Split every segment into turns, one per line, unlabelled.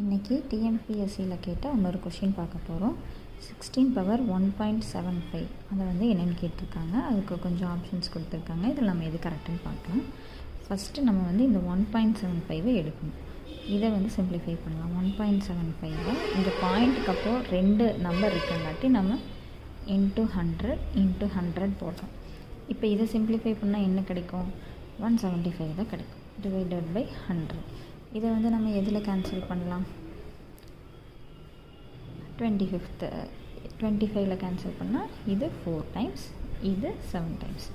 இன்றைக்கி டிஎன்பிஎஸ்சியில் கேட்டால் இன்னொரு கொஷின் பார்க்க போகிறோம். 16 பவர் 1.75 அதை வந்து என்னென்னு கேட்டிருக்காங்க. அதுக்கு கொஞ்சம் ஆப்ஷன்ஸ் கொடுத்துருக்காங்க. இதில் நம்ம எது கரெக்டுன்னு பார்க்கலாம். ஃபஸ்ட்டு நம்ம வந்து இந்த 1.75 எடுக்கணும். இதை வந்து சிம்பிளிஃபை பண்ணலாம். 1.75 இந்த பாயிண்ட்டுக்கு அப்புறம் 2 நம்பர் இருக்கங்காட்டி நம்ம இன்ட்டு 100 போடுறோம். இப்போ இதை சிம்பிளிஃபை பண்ணால் என்ன கிடைக்கும்? 175 தான் கிடைக்கும். Divided by 100. இதை வந்து நம்ம எதில் கேன்சல் பண்ணலாம்? 25ல் கேன்சல் பண்ணால் இது 4 டைம்ஸ், இது 7 டைம்ஸ்.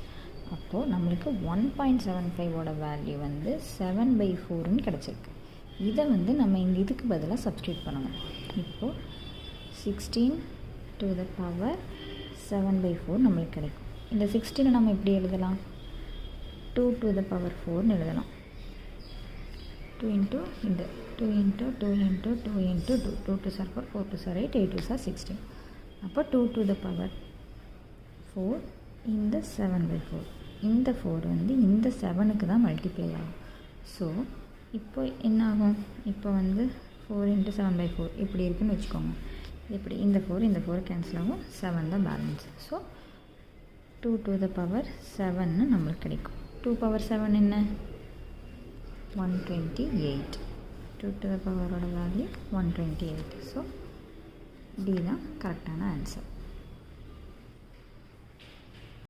அப்போது நம்மளுக்கு 1.75ஓட வேல்யூ வந்து 7/4ன்னு கிடச்சிருக்கு. இதை வந்து நம்ம இங்கே இதுக்கு பதிலாக சப்ஸ்டியூட் பண்ணணும். இப்போது 16 to the power 7/4 நம்மளுக்கு கிடைக்கும். இந்த 16 நம்ம எப்படி எழுதலாம்? 2 to the power 4ன்னு எழுதலாம். 2 into இந்த 2 into 2 into 2 into 2 2 2 are 4 4 2 are 8 8 2 are 16. அப்போ 2 to the power 4 இந்த 7/4. இந்த 4 வந்து இந்த 7க்கு தான் மல்டிப்ளை ஆகும். ஸோ இப்போ என்ன ஆகும்? இப்போ வந்து 4 into 7/4 இப்படி இருக்குன்னு வச்சுக்கோங்க. இப்படி இந்த 4 கேன்சல் ஆகும். 7 தான் balance. So 2 to the power 7ன்னு நம்மளுக்கு கிடைக்கும். 2 power 7 என்ன? 128. 2 to the power ஓட வேல்யூ 128. ஸோ டி தான் கரெக்டான ஆன்சர்.